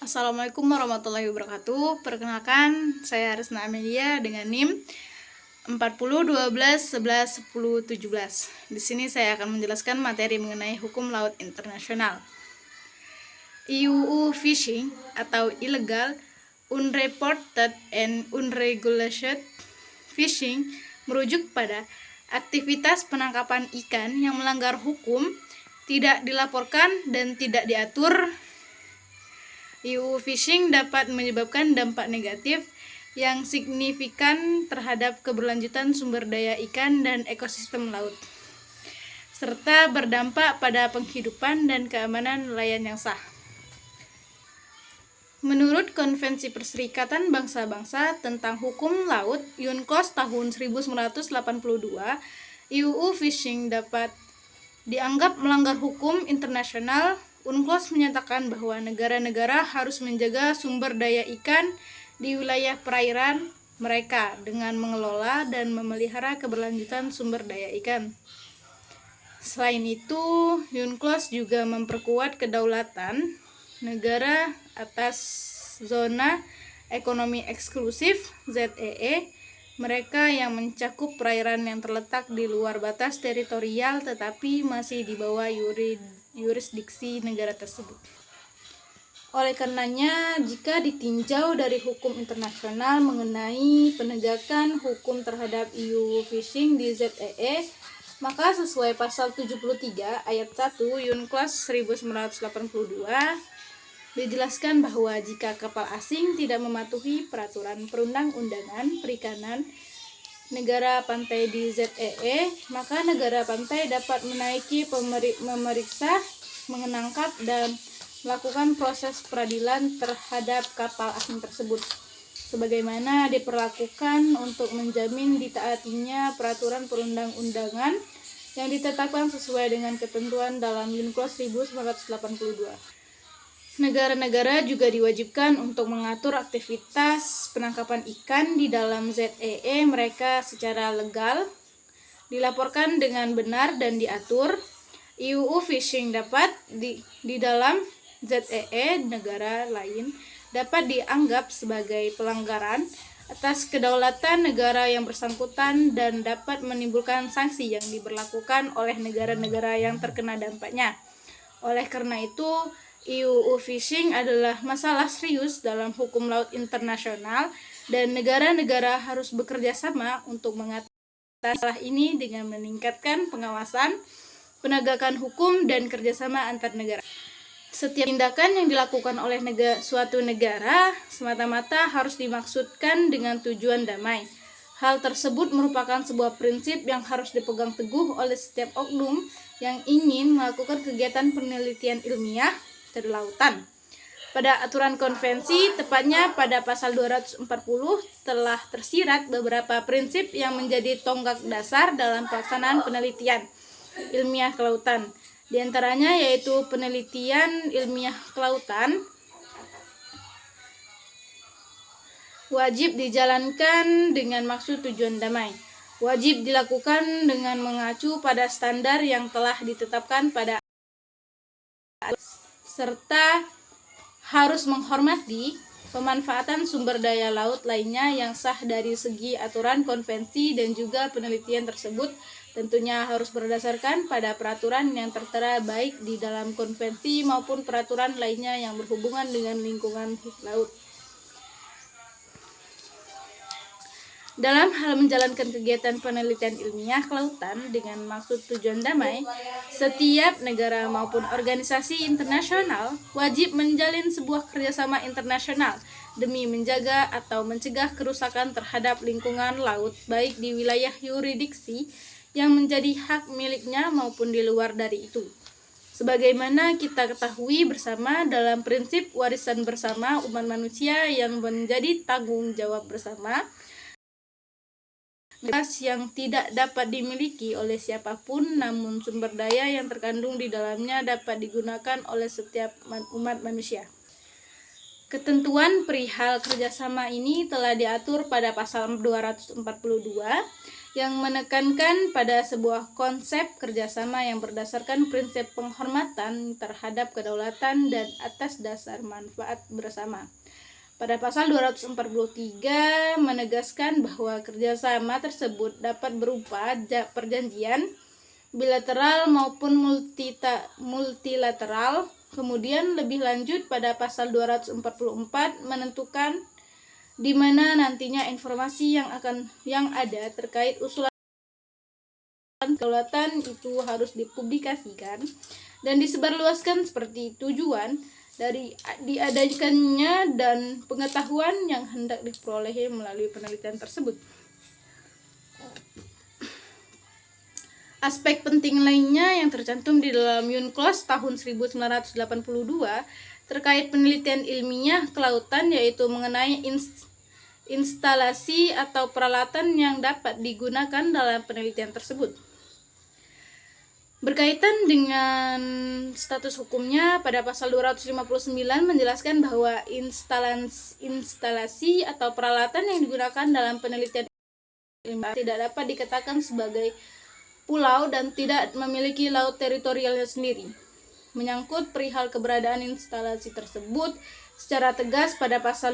Assalamualaikum warahmatullahi wabarakatuh. Perkenalkan, saya Arisna Amelia dengan NIM 40 12 11 10 17. Di sini saya akan menjelaskan materi mengenai hukum laut internasional. EU fishing atau illegal, unreported and unregulated fishing merujuk pada aktivitas penangkapan ikan yang melanggar hukum, tidak dilaporkan dan tidak diatur. EU fishing dapat menyebabkan dampak negatif yang signifikan terhadap keberlanjutan sumber daya ikan dan ekosistem laut, serta berdampak pada penghidupan dan keamanan nelayan yang sah. Menurut Konvensi Perserikatan Bangsa-Bangsa tentang Hukum Laut (UNCLOS) tahun 1982, EU fishing dapat dianggap melanggar hukum internasional. UNCLOS menyatakan bahwa negara-negara harus menjaga sumber daya ikan di wilayah perairan mereka dengan mengelola dan memelihara keberlanjutan sumber daya ikan. Selain itu, UNCLOS juga memperkuat kedaulatan negara atas zona ekonomi eksklusif (ZEE) mereka yang mencakup perairan yang terletak di luar batas teritorial tetapi masih di bawah yurisdiksi negara tersebut. Oleh karenanya, jika ditinjau dari hukum internasional mengenai penegakan hukum terhadap EU fishing di ZEE, maka sesuai pasal 73 ayat 1 UNCLOS 1982 dijelaskan bahwa jika kapal asing tidak mematuhi peraturan perundang-undangan perikanan negara pantai di ZEE, maka negara pantai dapat menaiki memeriksa, menangkap, dan melakukan proses peradilan terhadap kapal asing tersebut, sebagaimana diperlakukan untuk menjamin ditaatinya peraturan perundang-undangan yang ditetapkan sesuai dengan ketentuan dalam UNCLOS 1982. Negara-negara juga diwajibkan untuk mengatur aktivitas penangkapan ikan di dalam ZEE mereka secara legal, dilaporkan dengan benar dan diatur. EU fishing dapat di dalam ZEE negara lain dapat dianggap sebagai pelanggaran atas kedaulatan negara yang bersangkutan dan dapat menimbulkan sanksi yang diberlakukan oleh negara-negara yang terkena dampaknya. Oleh karena itu, EU fishing adalah masalah serius dalam hukum laut internasional dan negara-negara harus bekerja sama untuk mengatasi masalah ini dengan meningkatkan pengawasan, penegakan hukum, dan kerjasama antar negara. Setiap tindakan yang dilakukan oleh suatu negara semata-mata harus dimaksudkan dengan tujuan damai. Hal tersebut merupakan sebuah prinsip yang harus dipegang teguh oleh setiap oknum yang ingin melakukan kegiatan penelitian ilmiah dari lautan. Pada aturan konvensi, tepatnya pada pasal 240, telah tersirat beberapa prinsip yang menjadi tonggak dasar dalam pelaksanaan penelitian ilmiah kelautan. Di antaranya yaitu penelitian ilmiah kelautan wajib dijalankan dengan maksud tujuan damai. Wajib dilakukan dengan mengacu pada standar yang telah ditetapkan pada serta harus menghormati pemanfaatan sumber daya laut lainnya yang sah dari segi aturan konvensi, dan juga penelitian tersebut tentunya harus berdasarkan pada peraturan yang tertera baik di dalam konvensi maupun peraturan lainnya yang berhubungan dengan lingkungan laut. Dalam hal menjalankan kegiatan penelitian ilmiah kelautan dengan maksud tujuan damai, setiap negara maupun organisasi internasional wajib menjalin sebuah kerjasama internasional demi menjaga atau mencegah kerusakan terhadap lingkungan laut baik di wilayah yurisdiksi yang menjadi hak miliknya maupun di luar dari itu. Sebagaimana kita ketahui bersama dalam prinsip warisan bersama umat manusia yang menjadi tanggung jawab bersama, yang tidak dapat dimiliki oleh siapapun, namun sumber daya yang terkandung di dalamnya dapat digunakan oleh setiap umat manusia. Ketentuan perihal kerjasama ini telah diatur pada pasal 242 yang menekankan pada sebuah konsep kerjasama yang berdasarkan prinsip penghormatan terhadap kedaulatan dan atas dasar manfaat bersama. Pada pasal 243 menegaskan bahwa kerjasama tersebut dapat berupa perjanjian bilateral maupun multilateral. Kemudian lebih lanjut pada pasal 244 menentukan di mana nantinya informasi yang ada terkait usulan kedaulatan itu harus dipublikasikan dan disebarluaskan seperti tujuan dari diadakannya dan pengetahuan yang hendak diperoleh melalui penelitian tersebut. Aspek penting lainnya yang tercantum di dalam UNCLOS tahun 1982 terkait penelitian ilmiah kelautan yaitu mengenai instalasi atau peralatan yang dapat digunakan dalam penelitian tersebut. Berkaitan dengan status hukumnya, pada pasal 259 menjelaskan bahwa instalasi atau peralatan yang digunakan dalam penelitian ilmiah tidak dapat dikatakan sebagai pulau dan tidak memiliki laut teritorialnya sendiri. Menyangkut perihal keberadaan instalasi tersebut secara tegas pada pasal